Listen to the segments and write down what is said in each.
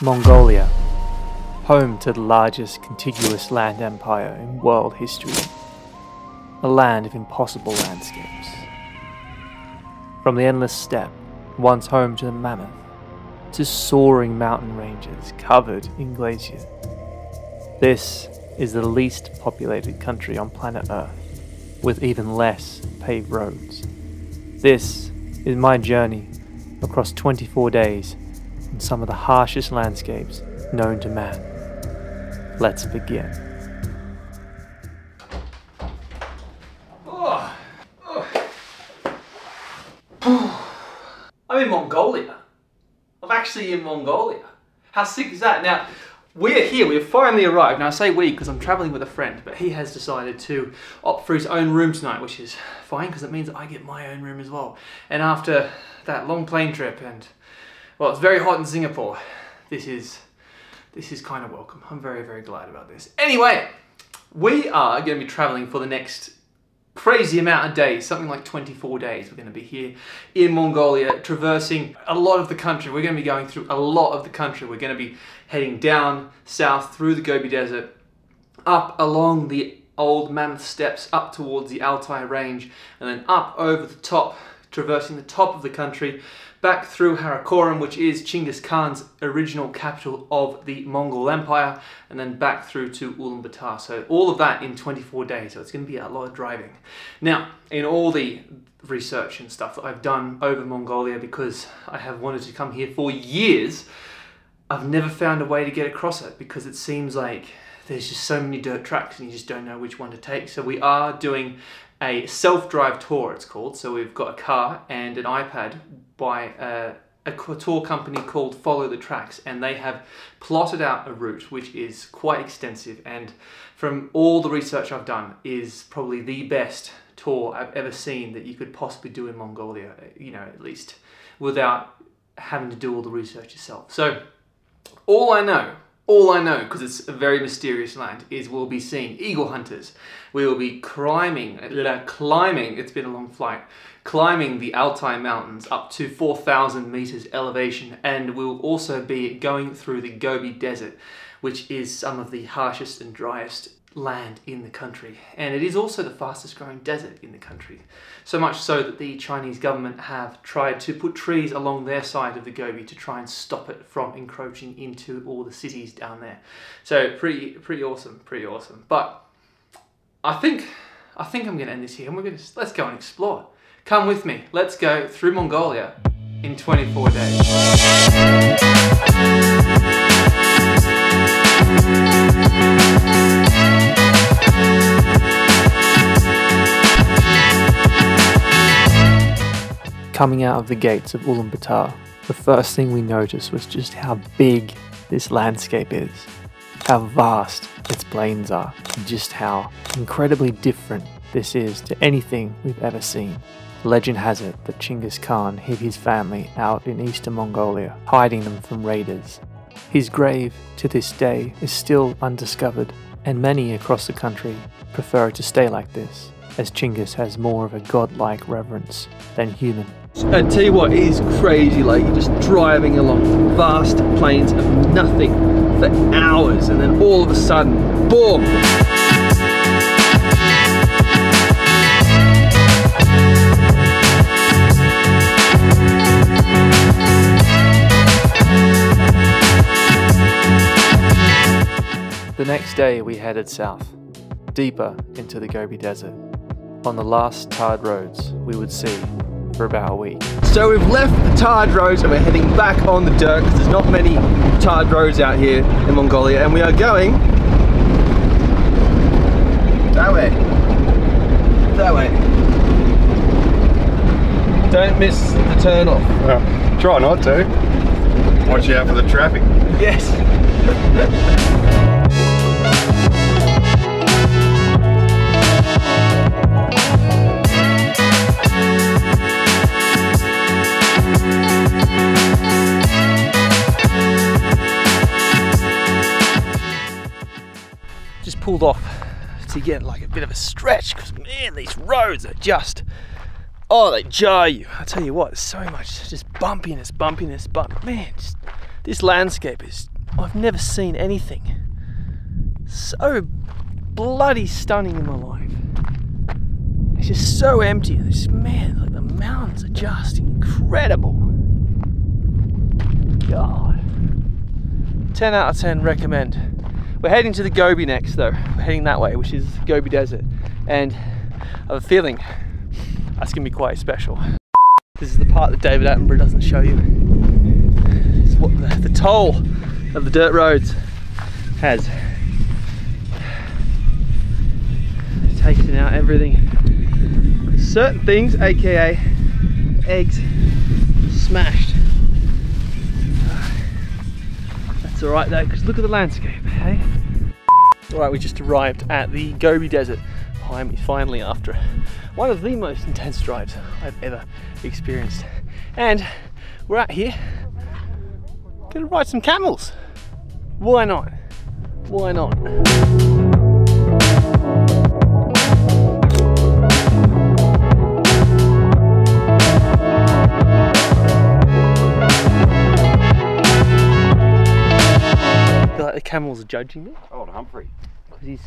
Mongolia, home to the largest contiguous land empire in world history, a land of impossible landscapes. From the endless steppe, once home to the mammoth, to soaring mountain ranges covered in glacier. This is the least populated country on planet Earth, with even less paved roads. This is my journey across 24 days in some of the harshest landscapes known to man. Let's begin. I'm in Mongolia. I'm actually in Mongolia. How sick is that? Now, we're here, we've finally arrived. Now I say we because I'm traveling with a friend, but he has decided to opt for his own room tonight, which is fine because it means that I get my own room as well. And after that long plane trip and, well, it's very hot in Singapore, this is kind of welcome. I'm very, very glad about this. Anyway, we are going to be traveling for the next crazy amount of days, something like 24 days. We're going to be here in Mongolia, traversing a lot of the country. We're going to be going through a lot of the country. We're going to be heading down south through the Gobi Desert, up along the old mammoth steppes, up towards the Altai range, and then up over the top, traversing the top of the country, back through Karakoram, which is Genghis Khan's original capital of the Mongol Empire, and then back through to Ulaanbaatar. So all of that in 24 days, so it's going to be a lot of driving. Now, in all the research and stuff that I've done over Mongolia, because I have wanted to come here for years, I've never found a way to get across it, because it seems like there's just so many dirt tracks and you just don't know which one to take. So we are doing a self-drive tour, it's called. So we've got a car and an iPad by a tour company called Follow the Tracks, and they have plotted out a route which is quite extensive, and from all the research I've done is probably the best tour I've ever seen that you could possibly do in Mongolia, you know, at least without having to do all the research yourself. So all I know, because it's a very mysterious land, is we'll be seeing eagle hunters. We will be climbing, it's been a long flight, climbing the Altai mountains up to 4,000 meters elevation, and we'll also be going through the Gobi Desert, which is some of the harshest and driest land in the country. And it is also the fastest growing desert in the country. So much so that the Chinese government have tried to put trees along their side of the Gobi to try and stop it from encroaching into all the cities down there. So pretty awesome, pretty awesome. But I think I'm going to end this here, and let's go and explore. Come with me. Let's go through Mongolia in 24 days. Coming out of the gates of Ulaanbaatar, the first thing we noticed was just how big this landscape is, how vast its plains are, and just how incredibly different this is to anything we've ever seen. Legend has it that Genghis Khan hid his family out in eastern Mongolia, hiding them from raiders. His grave, to this day, is still undiscovered, and many across the country prefer to stay like this, as Genghis has more of a godlike reverence than human. I tell you what, it is crazy, like you're just driving along vast plains of nothing for hours, and then all of a sudden, boom! The next day we headed south, deeper into the Gobi Desert, on the last tarred roads we would see for about a week. So we've left the tarred roads and we're heading back on the dirt, because there's not many tarred roads out here in Mongolia, and we are going that way. That way. Don't miss the turn off. Try not to. Watch out for the traffic. Yes. Just pulled off to get like a bit of a stretch, because man, these roads are just, oh, they jar you. I tell you what, there's so much just bumpiness, but man, just This landscape is, I've never seen anything so bloody stunning in my life. It's just so empty. It's, man, like the mountains are just incredible. God. 10 out of 10 recommend. We're heading to the Gobi next though. We're heading that way, which is Gobi Desert. And I have a feeling that's gonna be quite special. This is the part that David Attenborough doesn't show you. It's what the toll of the dirt roads has taken out everything. Certain things, aka eggs, smashed. That's alright though, because look at the landscape, hey? Alright, we just arrived at the Gobi Desert. Finally, after one of the most intense drives I've ever experienced. And we're out here, gonna ride some camels. Why not? Why not? I feel like the camels are judging me. Oh, Humphrey. Because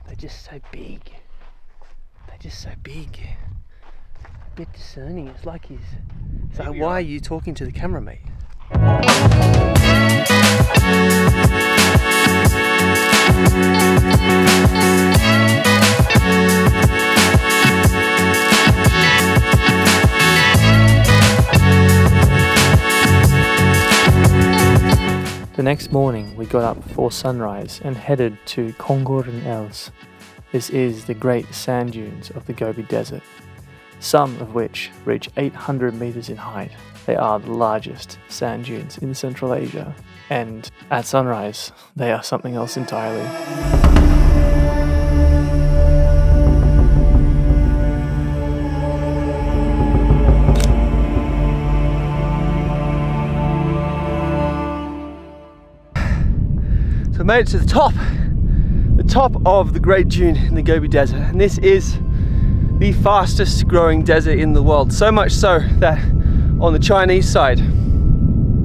they're just so big. They're just so big. A bit discerning. It's like why are you talking to the camera, mate? The next morning, we got up before sunrise and headed to Els. This is the great sand dunes of the Gobi Desert, some of which reach 800 meters in height. They are the largest sand dunes in Central Asia, and at sunrise, they are something else entirely. So I made it to the top of the Great Dune in the Gobi Desert, and this is the fastest growing desert in the world. So much so that on the Chinese side,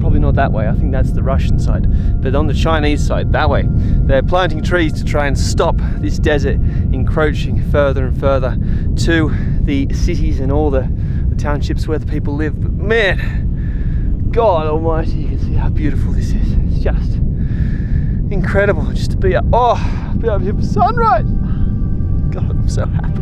probably not that way, I think that's the Russian side, but on the Chinese side, that way, they're planting trees to try and stop this desert encroaching further and further to the cities and all the townships where the people live. But man, God almighty, you can see how beautiful this is. It's just incredible just to be up here for sunrise. God, I'm so happy.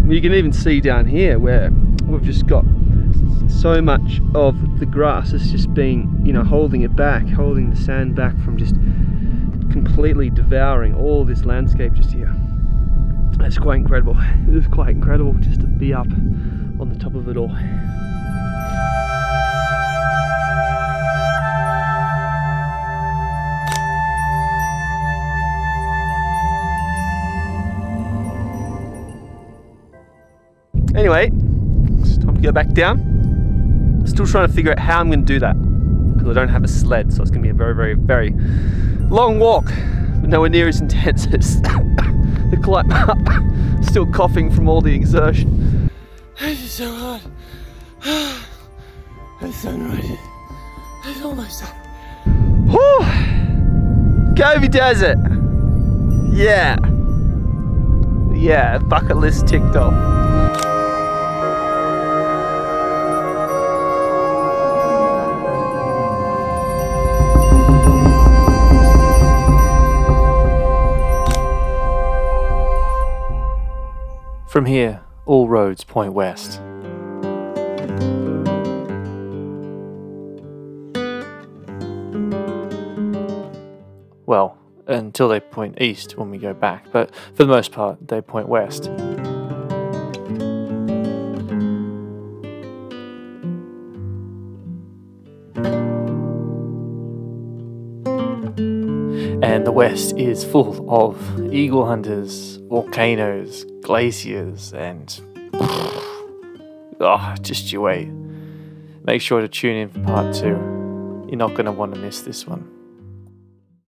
You can even see down here where we've just got so much of the grass has just been, you know, holding it back, holding the sand back from just completely devouring all this landscape just here. That's quite incredible. It is quite incredible just to be up on the top of it all. Anyway, it's time to go back down. I'm still trying to figure out how I'm going to do that because I don't have a sled, so it's going to be a very, very, very long walk, but nowhere near as intense as the climb up. Still coughing from all the exertion. This is so hard. The sunrise is almost up. Whew! Gobi Desert! Yeah! Yeah, bucket list ticked off. From here, all roads point west. Well, until they point east when we go back, but for the most part, they point west. And the west is full of eagle hunters, volcanoes, glaciers, and oh, just you wait. Make sure to tune in for part 2. You're not going to want to miss this one.